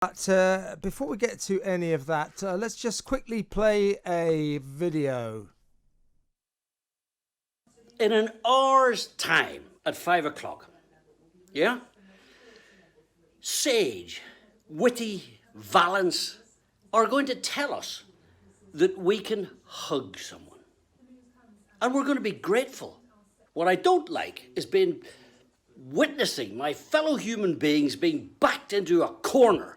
But before we get to any of that, let's just quickly play a video. In an hour's time at 5 o'clock, yeah? Sage, witty Valence are going to tell us that we can hug someone. And we're going to be grateful. What I don't like is witnessing my fellow human beings being backed into a corner.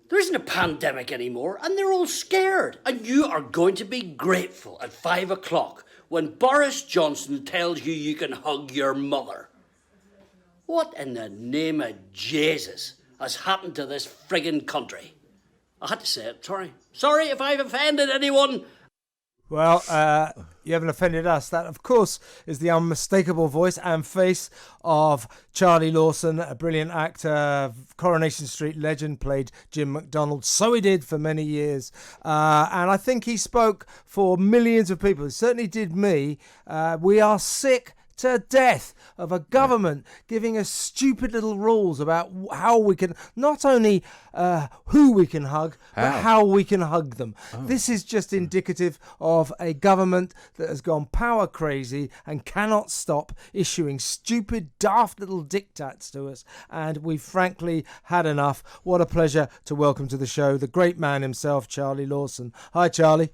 There isn't a pandemic anymore, and they're all scared. And you are going to be grateful at 5 o'clock when Boris Johnson tells you you can hug your mother. What in the name of Jesus has happened to this friggin' country? I had to say it, sorry. Sorry if I've offended anyone. Well, you haven't offended us. That, of course, is the unmistakable voice and face of Charlie Lawson, a brilliant actor, Coronation Street legend, played Jim McDonald. So he did for many years. And I think he spoke for millions of people. He certainly did me. We are sick to death of a government giving us stupid little rules about how we can, not only who we can hug, but how we can hug them. This is just indicative of a government that has gone power crazy and cannot stop issuing stupid, daft little diktats to us. And we've frankly had enough. What a pleasure to welcome to the show the great man himself, Charlie Lawson. Hi, Charlie.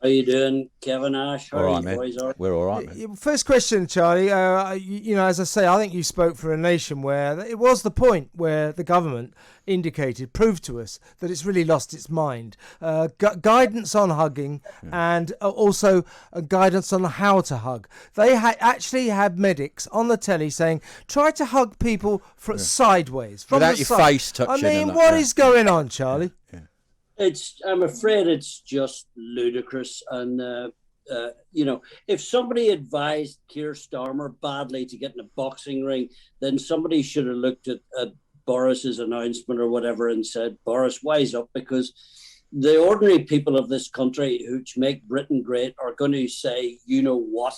How you doing, Kevin Ash? All right, man. We're all right, man. First question, Charlie. As I say, I think you spoke for a nation where it was the point where the government proved to us that it's really lost its mind. Guidance on hugging and also guidance on how to hug. They actually had medics on the telly saying, try to hug people sideways. From without the your side. face touching. I mean, what is going on, Charlie? Yeah. I'm afraid it's just ludicrous. And, if somebody advised Keir Starmer badly to get in a boxing ring, then somebody should have looked at Boris's announcement or whatever and said, Boris, wise up, because the ordinary people of this country, which make Britain great, are going to say, you know what?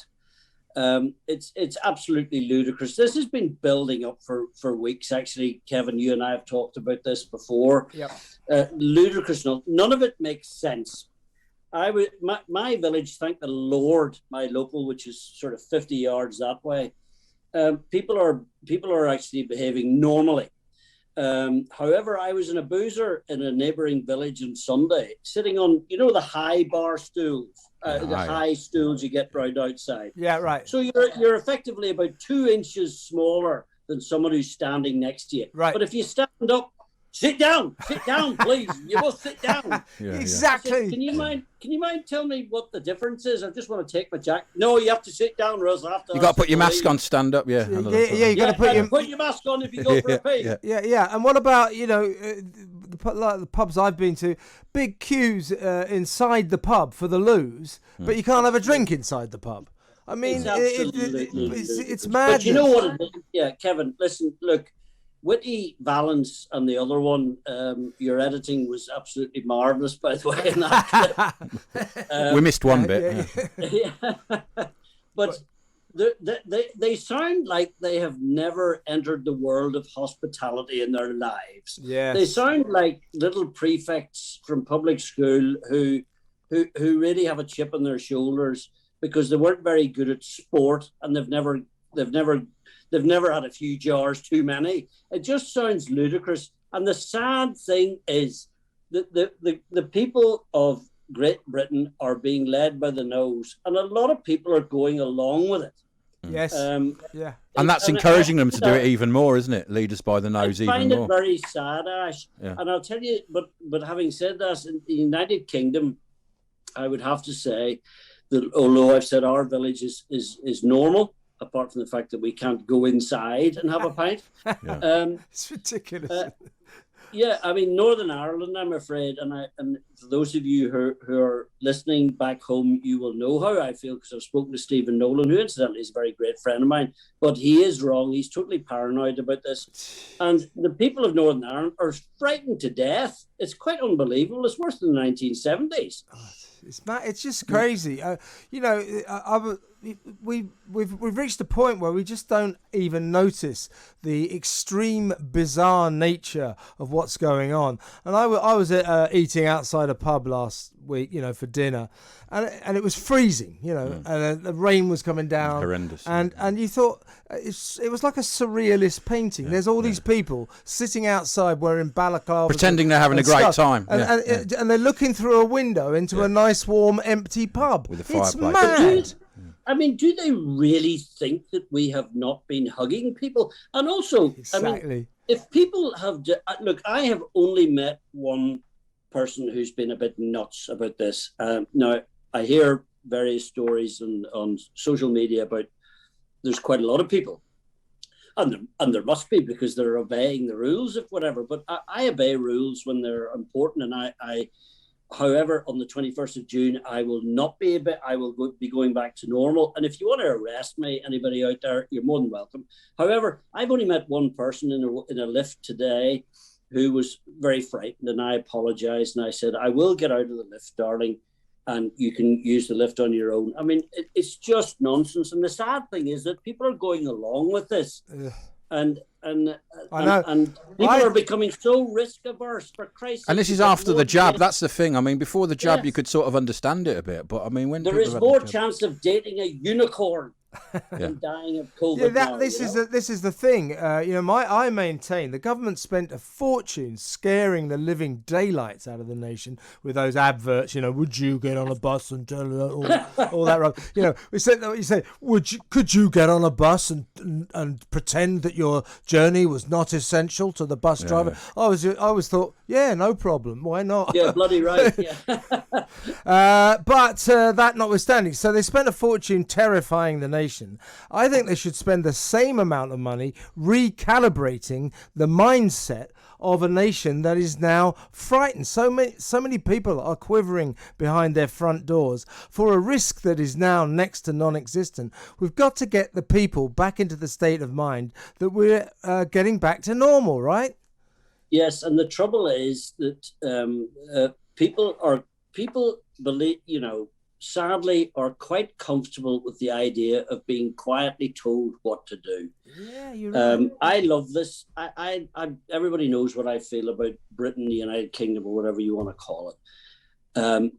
It's absolutely ludicrous. This has been building up for weeks. Actually, Kevin, you and I have talked about this before. Yep. Ludicrous. None of it makes sense. My village, thank the Lord, my local, which is sort of 50 yards that way, people are actually behaving normally. However, I was in a boozer in a neighbouring village on Sunday, sitting on, the high bar stools, high stools you get round outside. Yeah, right. So you're effectively about 2 inches smaller than someone who's standing next to you. Right. But if you stand up, sit down, please. You must sit down. Exactly. Said, can you mind telling me what the difference is? I just want to take my jacket. No, you have to sit down, Russ. You got to put your mask on, stand up, yeah. You got to put your mask on if you go for a pee. Yeah. And what about, the pubs I've been to, big queues inside the pub for the loos, but you can't have a drink inside the pub. I mean, it's mad. But you know what it is? Yeah, Kevin, listen, look. Witty Valence and the other one, your editing was absolutely marvellous, by the way, in that clip. We missed one bit. But they sound like they have never entered the world of hospitality in their lives. Yes. They sound like little prefects from public school who really have a chip on their shoulders because they weren't very good at sport and they've never had a few jars too many. It just sounds ludicrous. And the sad thing is that the people of Great Britain are being led by the nose, and a lot of people are going along with it. Yes. Yeah. And that's encouraging them to do it even more, isn't it? Lead us by the nose even more. I find it very sad, Ash. Yeah. And I'll tell you, but having said that, in the United Kingdom, I would have to say that although I've said our village is normal, apart from the fact that we can't go inside and have a pint. It's ridiculous. I mean, Northern Ireland, I'm afraid, and for those of you who are listening back home, you will know how I feel because I've spoken to Stephen Nolan, who incidentally is a very great friend of mine, but he is wrong. He's totally paranoid about this. And the people of Northern Ireland are frightened to death. It's quite unbelievable. It's worse than the 1970s. It's just crazy. we've reached a point where we just don't even notice the extreme bizarre nature of what's going on. And I was eating outside a pub last week, for dinner, and it was freezing, and the rain was coming down, horrendous, and you thought it was like a surrealist painting. There's all these people sitting outside wearing balaclavas, pretending they're having a great time, and they're looking through a window into a nice, warm, empty pub with a it's fireplace. Mad. Do they really think that we have not been hugging people? And also, exactly. If people have... Look, I have only met one person who's been a bit nuts about this. Now, I hear various stories on social media about there's quite a lot of people. And there must be, because they're obeying the rules of whatever. But I obey rules when they're important. And however, on the 21st of June, I will not be I will be going back to normal. And if you want to arrest me, anybody out there, you're more than welcome. However, I've only met one person in a lift today who was very frightened, and I apologized. And I said, I will get out of the lift, darling, and you can use the lift on your own. It's just nonsense. And the sad thing is that people are going along with this. And people are becoming so risk averse, for Christ's sake. And this is after the jab. That's the thing. Before the jab, you could sort of understand it a bit. But when there is more chance of dating a unicorn than dying of COVID. This is the thing. I maintain the government spent a fortune scaring the living daylights out of the nation with those adverts. Would you get on a bus and all that? We said, you say, could you get on a bus and pretend that your journey was not essential to the bus driver? I always thought, no problem. Why not? Yeah, bloody right. Yeah. But that notwithstanding, so they spent a fortune terrifying the nation. I think they should spend the same amount of money recalibrating the mindset of a nation that is now frightened. So many people are quivering behind their front doors for a risk that is now next to non-existent. We've got to get the people back into the state of mind that we're getting back to normal, right? Yes, and the trouble is that people believe, sadly, are quite comfortable with the idea of being quietly told what to do. Yeah, you're right. I love this. I everybody knows what I feel about Britain, the United Kingdom, or whatever you want to call it. And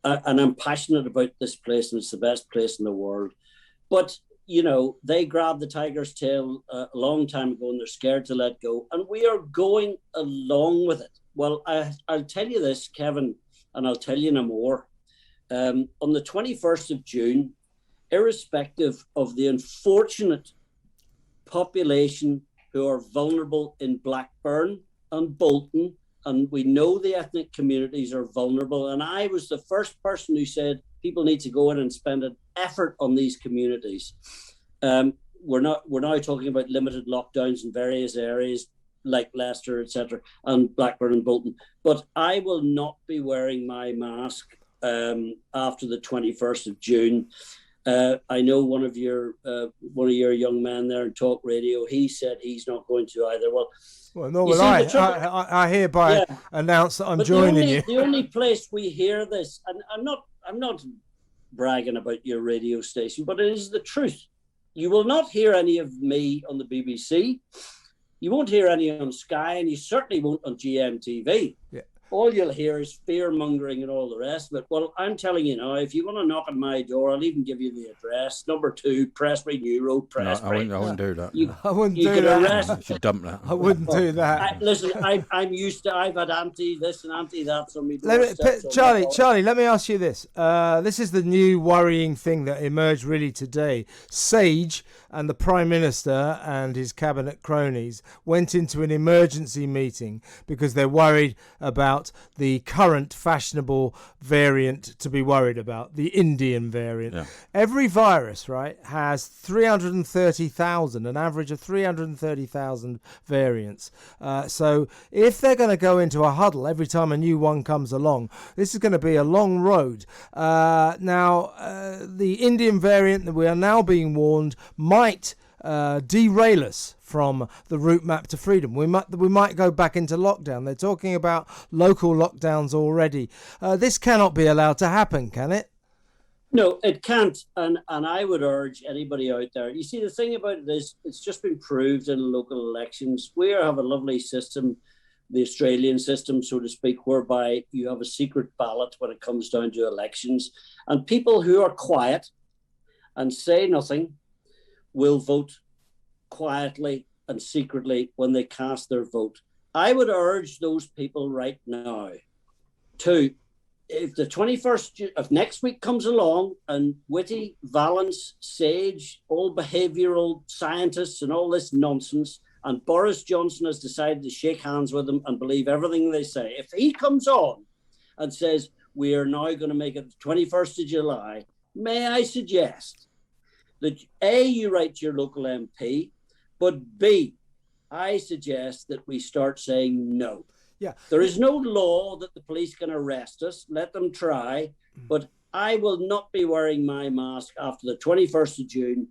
I'm passionate about this place, and it's the best place in the world. But they grabbed the tiger's tail a long time ago, and they're scared to let go. And we are going along with it. Well, I'll tell you this, Kevin, and I'll tell you no more. On the 21st of June, irrespective of the unfortunate population who are vulnerable in Blackburn and Bolton, and we know the ethnic communities are vulnerable, and I was the first person who said people need to go in and spend an effort on these communities. We're now talking about limited lockdowns in various areas like Leicester, etc., and Blackburn and Bolton. But I will not be wearing my mask after the 21st of June. I know one of your young men there in talk radio, he said he's not going to either. Well, nor will I. I hereby announce that I'm joining you. The only place we hear this, and I'm not bragging about your radio station, but it is the truth. You will not hear any of me on the BBC. You won't hear any on Sky, and you certainly won't on GMTV. Yeah. All you'll hear is fear-mongering and all the rest of it. Well, I'm telling you now, if you want to knock on my door, I'll even give you the address. Number 2, Prestbury New Road, Prestbury. No, I wouldn't do that. I wouldn't do that. You should dump that. I wouldn't do that. Listen, I'm used to, I've had anti-this and anti-that. Charlie, let me ask you this. This is the new worrying thing that emerged really today. Sage and the Prime Minister and his cabinet cronies went into an emergency meeting because they're worried about the current fashionable variant to be worried about, the Indian variant. Yeah. Every virus, right, has 330,000, an average of 330,000 variants. So if they're going to go into a huddle every time a new one comes along, this is going to be a long road. Now, the Indian variant that we are now being warned might derail us from the route map to freedom. We might go back into lockdown. They're talking about local lockdowns already. This cannot be allowed to happen, can it? No, it can't. And I would urge anybody out there. You see, the thing about it is, it's just been proved in local elections. We have a lovely system, the Australian system, so to speak, whereby you have a secret ballot when it comes down to elections. And people who are quiet and say nothing will vote quietly and secretly when they cast their vote. I would urge those people right now to, if the 21st of next week comes along and Whitty, Valance, Sage, all behavioural scientists and all this nonsense, and Boris Johnson has decided to shake hands with them and believe everything they say, if he comes on and says, we are now going to make it the 21st of July, may I suggest that A, you write to your local MP, but B, I suggest that we start saying no. Yeah. There is no law that the police can arrest us. Let them try. But I will not be wearing my mask after the 21st of June.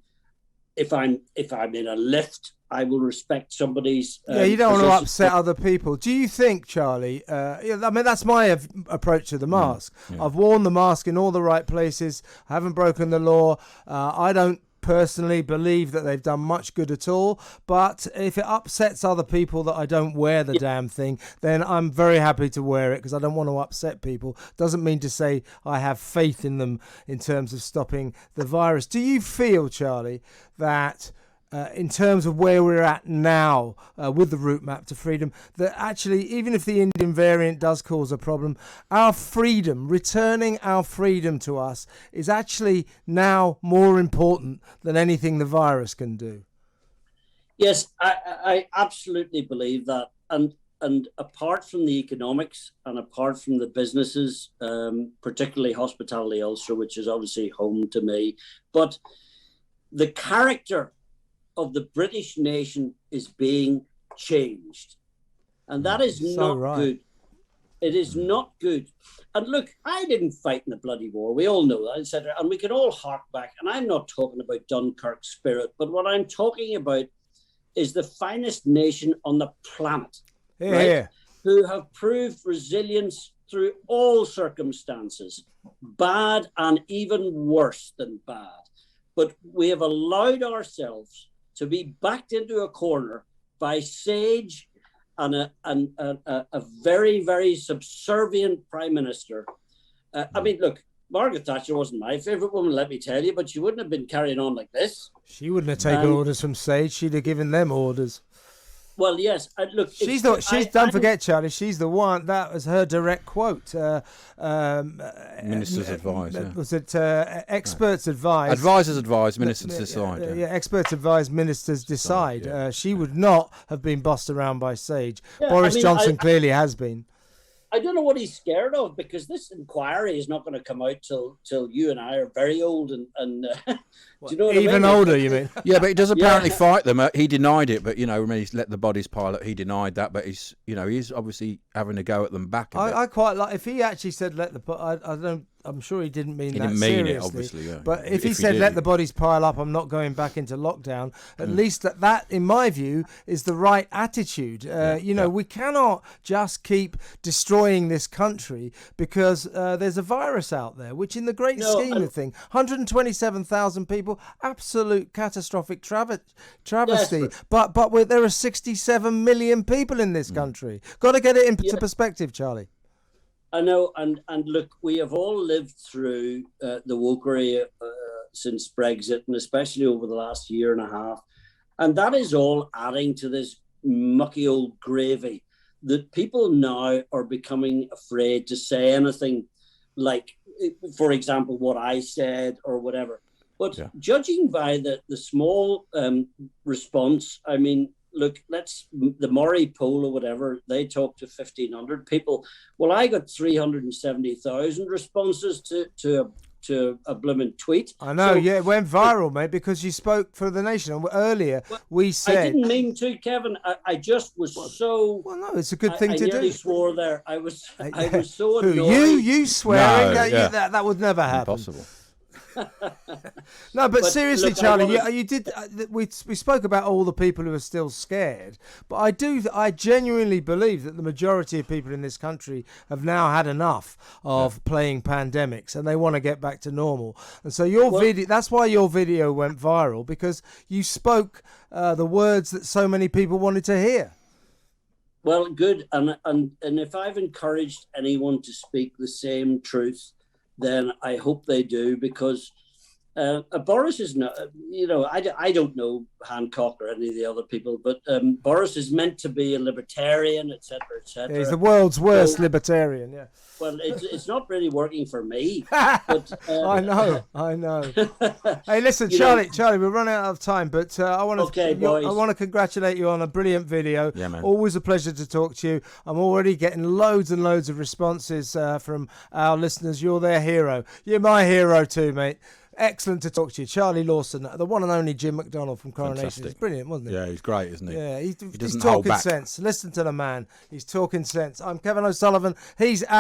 If I'm in a lift, I will respect somebody's. You don't want to upset other people. Do you think, Charlie? I mean, that's my approach to the mask. Yeah. I've worn the mask in all the right places. I haven't broken the law. I don't personally believe that they've done much good at all, but if it upsets other people that I don't wear the damn thing, then I'm very happy to wear it because I don't want to upset people. Doesn't mean to say I have faith in them in terms of stopping the virus. Do you feel, Charlie, that in terms of where we're at now with the route map to freedom, that actually, even if the Indian variant does cause a problem, our freedom, returning our freedom to us, is actually now more important than anything the virus can do? Yes, I absolutely believe that. And apart from the economics and apart from the businesses, particularly Hospitality Ulster, which is obviously home to me, but the character of the British nation is being changed. And that is not good. It is not good. And look, I didn't fight in the bloody war. We all know that, etc. And we can all hark back. And I'm not talking about Dunkirk spirit, but what I'm talking about is the finest nation on the planet, right? Who have proved resilience through all circumstances, bad and even worse than bad. But we have allowed ourselves to be backed into a corner by Sage and a very, very subservient Prime Minister. I mean, look, Margaret Thatcher wasn't my favourite woman, let me tell you, but she wouldn't have been carrying on like this. She wouldn't have taken orders from Sage. She'd have given them orders. Well, yes. Look, don't forget, Charlie. She's the one. That was her direct quote. Ministers advise. Yeah. Was it experts advise? Advisors advise. Ministers decide. Yeah, experts advise. Ministers decide. Yeah. She would not have been bossed around by Sage. Yeah, Boris Johnson clearly has been. I don't know what he's scared of, because this inquiry is not going to come out till you and I are very old and do you know what even I mean? Older, you mean? Yeah, but he does apparently fight them. He denied it, but when he's let the bodies pile up, he denied that. But he's obviously having a go at them back. I quite like if he actually said let the. I don't. I'm sure he didn't mean that seriously. He didn't mean it, obviously, yeah. But if he said, let the bodies pile up, I'm not going back into lockdown, at least that, in my view, is the right attitude. We cannot just keep destroying this country because there's a virus out there, which in the great scheme of things, 127,000 people, absolute catastrophic travesty. Yes, but there are 67 million people in this country. Got to get it into perspective, Charlie. I know, and look, we have all lived through the wokery since Brexit, and especially over the last year and a half. And that is all adding to this mucky old gravy that people now are becoming afraid to say anything like, for example, what I said or whatever. But judging by the small response, I mean, look, the Murray poll or whatever, they talked to 1,500 people. Well, I got 370,000 responses to a blooming tweet. I know, it went viral, mate, because you spoke for the nation. Earlier, we said... I didn't mean to, Kevin. I just was so... Well, no, it's a good thing to do. I nearly swore there. I was so annoyed. You swearing? That would never happen. Impossible. No, but seriously, look, Charlie, you did. We spoke about all the people who are still scared, but I genuinely believe that the majority of people in this country have now had enough of playing pandemics, and they want to get back to normal. And so that's why your video went viral, because you spoke the words that so many people wanted to hear. Well, good. And if I've encouraged anyone to speak the same truth, then I hope they do, because Boris is not, I don't know Hancock or any of the other people, but Boris is meant to be a libertarian, etc., etc. Yeah, he's the world's worst libertarian, yeah. Well, it's not really working for me. But, I know. Hey, listen, Charlie, we're running out of time, but I want to congratulate you on a brilliant video. Yeah, man. Always a pleasure to talk to you. I'm already getting loads and loads of responses from our listeners. You're their hero. You're my hero too, mate. Excellent to talk to you. Charlie Lawson, the one and only Jim McDonald from Coronation. Fantastic. He's brilliant, wasn't he? Yeah, he's great, isn't he? Yeah, he's doesn't talking hold back. sense. Listen to the man. He's talking sense. I'm Kevin O'Sullivan. He's